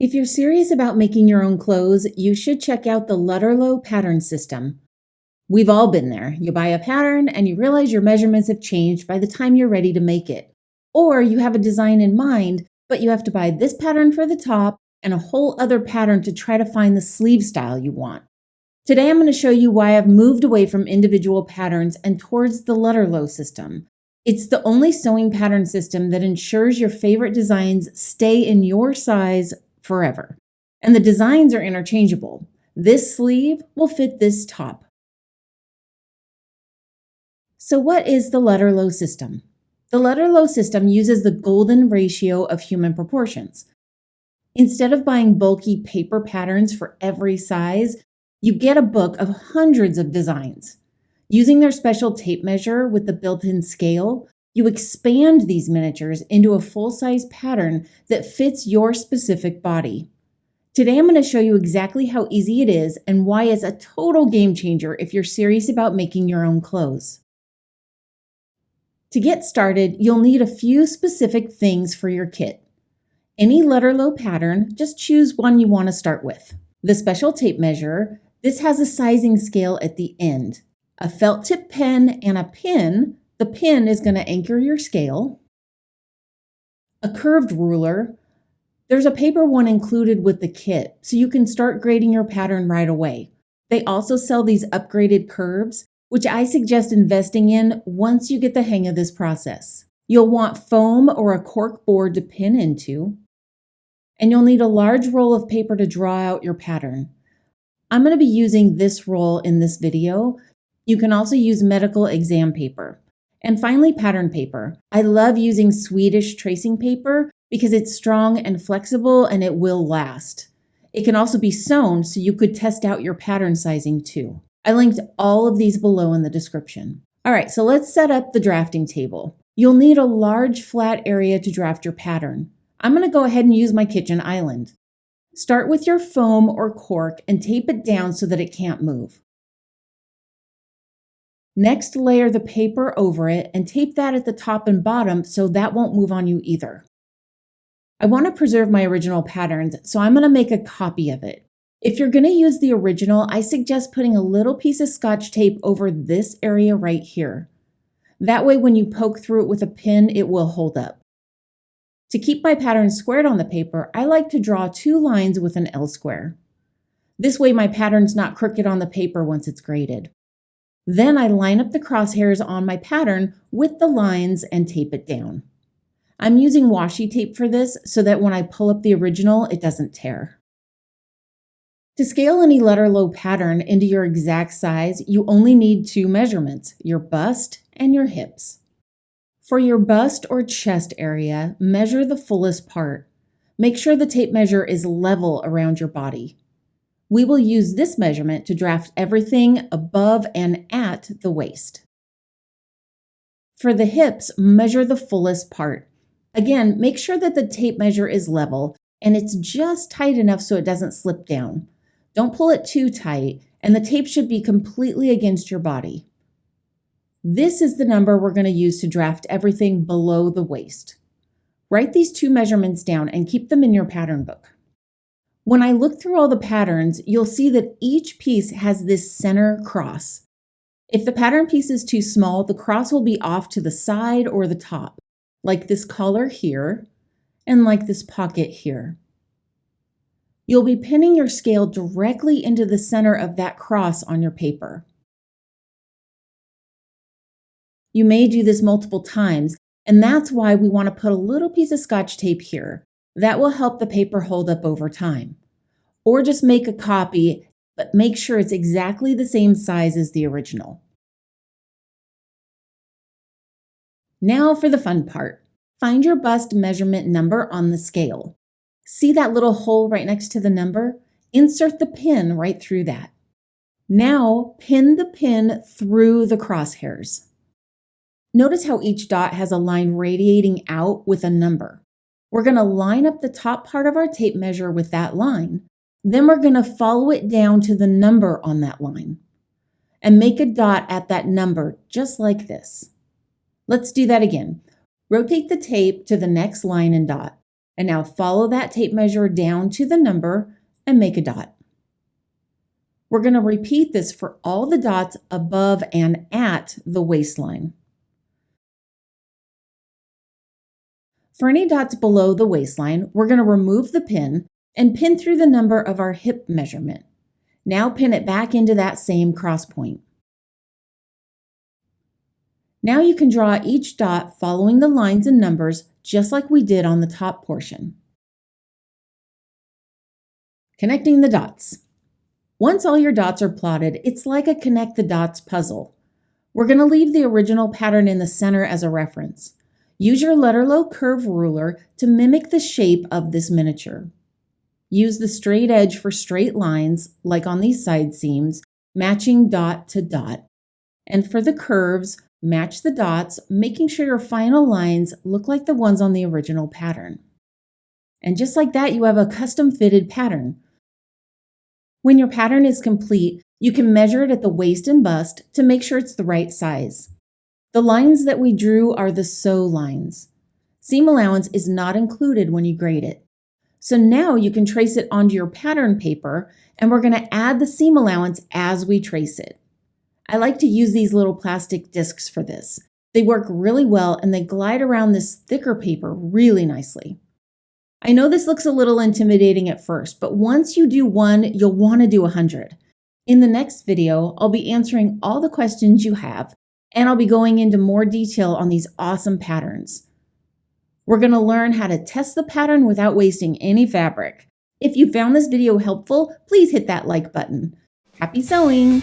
If you're serious about making your own clothes, you should check out the Lutterloh pattern system. We've all been there. You buy a pattern and you realize your measurements have changed by the time you're ready to make it. Or you have a design in mind, but you have to buy this pattern for the top and a whole other pattern to try to find the sleeve style you want. Today I'm going to show you why I've moved away from individual patterns and towards the Lutterloh system. It's the only sewing pattern system that ensures your favorite designs stay in your size forever. And the designs are interchangeable. This sleeve will fit this top. So what is the Lutterloh system? The Lutterloh system uses the golden ratio of human proportions. Instead of buying bulky paper patterns for every size, you get a book of hundreds of designs. Using their special tape measure with the built-in scale, you expand these miniatures into a full-size pattern that fits your specific body. Today I'm going to show you exactly how easy it is and why it's a total game changer if you're serious about making your own clothes. To get started, you'll need a few specific things for your kit. Any Lutterloh pattern, just choose one you want to start with. The special tape measure, this has a sizing scale at the end. A felt tip pen and a pin. The pin is going to anchor your scale. A curved ruler. There's a paper one included with the kit, so you can start grading your pattern right away. They also sell these upgraded curves, which I suggest investing in once you get the hang of this process. You'll want foam or a cork board to pin into, and you'll need a large roll of paper to draw out your pattern. I'm going to be using this roll in this video. You can also use medical exam paper. And finally, pattern paper. I love using Swedish tracing paper because it's strong and flexible and it will last. It can also be sewn, so you could test out your pattern sizing too. I linked all of these below in the description. All right, so let's set up the drafting table. You'll need a large flat area to draft your pattern. I'm going to go ahead and use my kitchen island. Start with your foam or cork and tape it down so that it can't move. Next, layer the paper over it and tape that at the top and bottom so that won't move on you either. I want to preserve my original patterns, so I'm going to make a copy of it. If you're going to use the original, I suggest putting a little piece of Scotch tape over this area right here. That way, when you poke through it with a pin, it will hold up. To keep my pattern squared on the paper, I like to draw 2 lines with an L square. This way my pattern's not crooked on the paper once it's graded. Then I line up the crosshairs on my pattern with the lines and tape it down. I'm using washi tape for this so that when I pull up the original, it doesn't tear. To scale any Lutterloh pattern into your exact size, you only need 2 measurements, your bust and your hips. For your bust or chest area, measure the fullest part. Make sure the tape measure is level around your body. We will use this measurement to draft everything above and at the waist. For the hips, measure the fullest part. Again, make sure that the tape measure is level and it's just tight enough so it doesn't slip down. Don't pull it too tight, and the tape should be completely against your body. This is the number we're going to use to draft everything below the waist. Write these 2 measurements down and keep them in your pattern book. When I look through all the patterns, you'll see that each piece has this center cross. If the pattern piece is too small, the cross will be off to the side or the top, like this collar here and like this pocket here. You'll be pinning your scale directly into the center of that cross on your paper. You may do this multiple times, and that's why we want to put a little piece of Scotch tape here. That will help the paper hold up over time. Or just make a copy, but make sure it's exactly the same size as the original. Now for the fun part. Find your bust measurement number on the scale. See that little hole right next to the number? Insert the pin right through that. Now pin the pin through the crosshairs. Notice how each dot has a line radiating out with a number. We're going to line up the top part of our tape measure with that line. Then we're going to follow it down to the number on that line and make a dot at that number just like this. Let's do that again. Rotate the tape to the next line and dot. And now follow that tape measure down to the number and make a dot. We're going to repeat this for all the dots above and at the waistline. For any dots below the waistline, we're going to remove the pin and pin through the number of our hip measurement. Now pin it back into that same cross point. Now you can draw each dot following the lines and numbers just like we did on the top portion. Connecting the dots. Once all your dots are plotted, it's like a connect the dots puzzle. We're going to leave the original pattern in the center as a reference. Use your Lutterloh curve ruler to mimic the shape of this miniature. Use the straight edge for straight lines, like on these side seams, matching dot to dot. And for the curves, match the dots, making sure your final lines look like the ones on the original pattern. And just like that, you have a custom fitted pattern. When your pattern is complete, you can measure it at the waist and bust to make sure it's the right size. The lines that we drew are the sew lines. Seam allowance is not included when you grade it. So now you can trace it onto your pattern paper, and we're going to add the seam allowance as we trace it. I like to use these little plastic discs for this. They work really well and they glide around this thicker paper really nicely. I know this looks a little intimidating at first, but once you do one, you'll want to do 100. In the next video, I'll be answering all the questions you have, and I'll be going into more detail on these awesome patterns. We're going to learn how to test the pattern without wasting any fabric. If you found this video helpful, please hit that like button. Happy sewing!